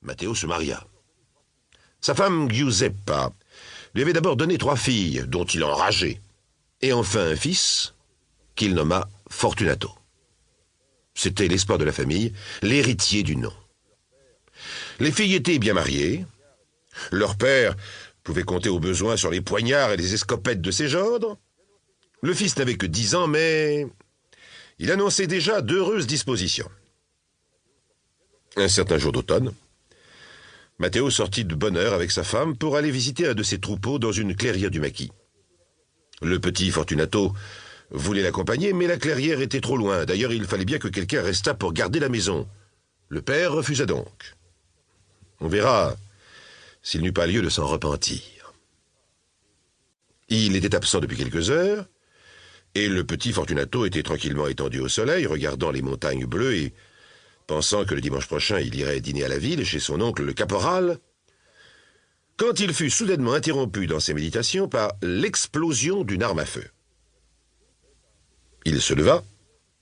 Matteo se maria. Sa femme Giuseppa lui avait d'abord donné 3 filles, dont il enrageait, et enfin un fils qu'il nomma Fortunato. C'était l'espoir de la famille, l'héritier du nom. Les filles étaient bien mariées. Leur père pouvait compter au besoin sur les poignards et les escopettes de ses gendres. Le fils n'avait que 10 ans, mais il annonçait déjà d'heureuses dispositions. Un certain jour d'automne, Matteo sortit de bonne heure avec sa femme pour aller visiter un de ses troupeaux dans une clairière du maquis. Le petit Fortunato voulait l'accompagner, mais la clairière était trop loin. D'ailleurs, il fallait bien que quelqu'un restât pour garder la maison. Le père refusa donc. On verra s'il n'eut pas lieu de s'en repentir. Il était absent depuis quelques heures, et le petit Fortunato était tranquillement étendu au soleil, regardant les montagnes bleues et pensant que le dimanche prochain il irait dîner à la ville chez son oncle le caporal, quand il fut soudainement interrompu dans ses méditations par l'explosion d'une arme à feu. Il se leva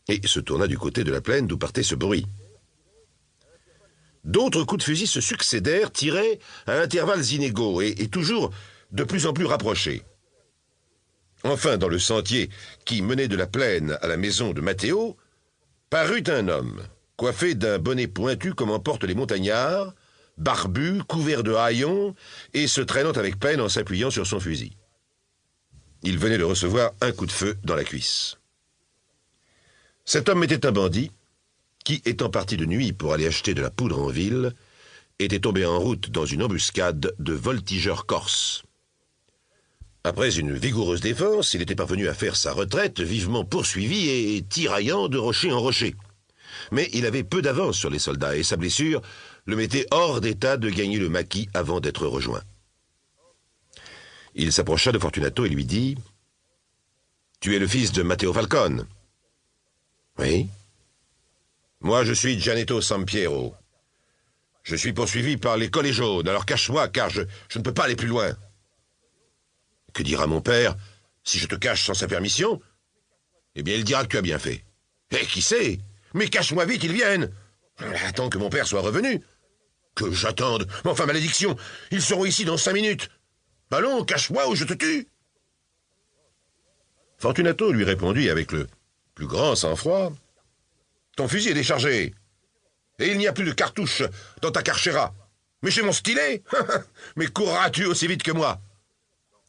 et se tourna du côté de la plaine d'où partait ce bruit. D'autres coups de fusil se succédèrent, tirés à intervalles inégaux et toujours de plus en plus rapprochés. Enfin, dans le sentier qui menait de la plaine à la maison de Matteo, parut un homme, coiffé d'un bonnet pointu comme en portent les montagnards, barbu, couvert de haillons, et se traînant avec peine en s'appuyant sur son fusil. Il venait de recevoir un coup de feu dans la cuisse. Cet homme était un bandit qui, étant parti de nuit pour aller acheter de la poudre en ville, était tombé en route dans une embuscade de voltigeurs corses. Après une vigoureuse défense, il était parvenu à faire sa retraite, vivement poursuivi et tiraillant de rocher en rocher. Mais il avait peu d'avance sur les soldats, et sa blessure le mettait hors d'état de gagner le maquis avant d'être rejoint. Il s'approcha de Fortunato et lui dit « Tu es le fils de Matteo Falcone ?»« Oui. »« Moi, je suis Gianetto Sampiero. Je suis poursuivi par les collets jaunes, alors cache-moi, car je ne peux pas aller plus loin. »« Que dira mon père si je te cache sans sa permission ? Eh bien, il dira que tu as bien fait. »« Eh, qui sait ? Mais cache-moi vite, ils viennent. Attends que mon père soit revenu. »« Que j'attende ? Mais enfin, malédiction, ils seront ici dans 5 minutes. Allons, cache-moi ou je te tue. » Fortunato lui répondit avec le plus grand sang-froid. « Ton fusil est déchargé, et il n'y a plus de cartouches dans ta carchera. Mais j'ai mon stylet. Mais courras-tu aussi vite que moi ?»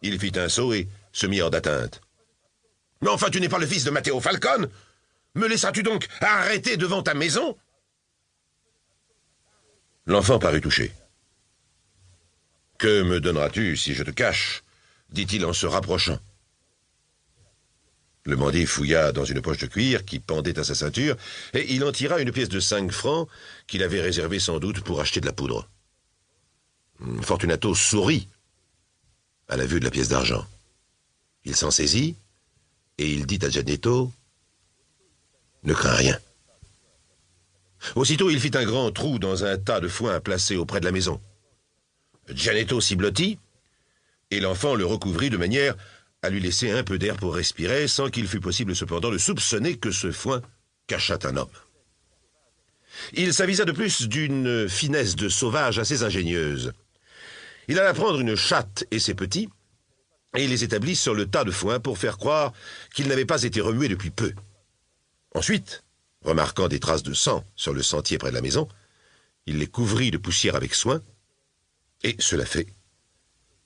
Il fit un saut et se mit hors d'atteinte. « Mais enfin, tu n'es pas le fils de Matteo Falcone. Me laisseras-tu donc arrêter devant ta maison ?» L'enfant parut touché. « Que me donneras-tu si je te cache ?» dit-il en se rapprochant. Le bandit fouilla dans une poche de cuir qui pendait à sa ceinture, et il en tira une pièce de 5 francs qu'il avait réservée sans doute pour acheter de la poudre. Fortunato sourit à la vue de la pièce d'argent. Il s'en saisit, et il dit à Gianetto « Ne crains rien. » Aussitôt, il fit un grand trou dans un tas de foin placé auprès de la maison. Gianetto s'y blottit, et l'enfant le recouvrit de manière à lui laisser un peu d'air pour respirer, sans qu'il fût possible cependant de soupçonner que ce foin cachât un homme. Il s'avisa de plus d'une finesse de sauvage assez ingénieuse. Il alla prendre une chatte et ses petits, et il les établit sur le tas de foin pour faire croire qu'ils n'avaient pas été remués depuis peu. Ensuite, remarquant des traces de sang sur le sentier près de la maison, il les couvrit de poussière avec soin, et, cela fait,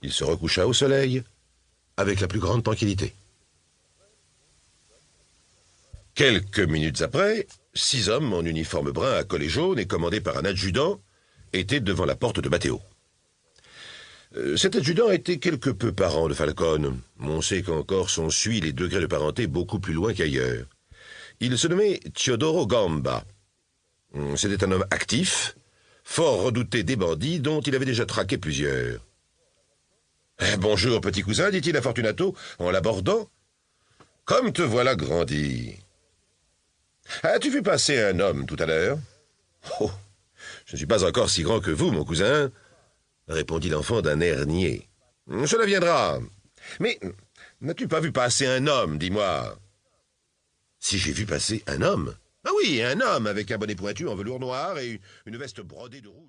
il se recoucha au soleil avec la plus grande tranquillité. Quelques minutes après, 6 hommes en uniforme brun à collet jaune et commandés par un adjudant étaient devant la porte de Matteo. Cet adjudant était quelque peu parent de Falcone. On sait qu'en Corse on suit les degrés de parenté beaucoup plus loin qu'ailleurs. Il se nommait Teodoro Gamba. C'était un homme actif, fort redouté des bandits dont il avait déjà traqué plusieurs. « Bonjour, petit cousin, dit-il à Fortunato, en l'abordant. Comme te voilà grandi. As-tu vu passer un homme tout à l'heure ? » Oh, je ne suis pas encore si grand que vous, mon cousin, répondit l'enfant d'un air niais. Cela viendra. Mais n'as-tu pas vu passer un homme, dis-moi ? Si j'ai vu passer un homme ? Ah oui, un homme avec un bonnet pointu en velours noir et une veste brodée de rouge.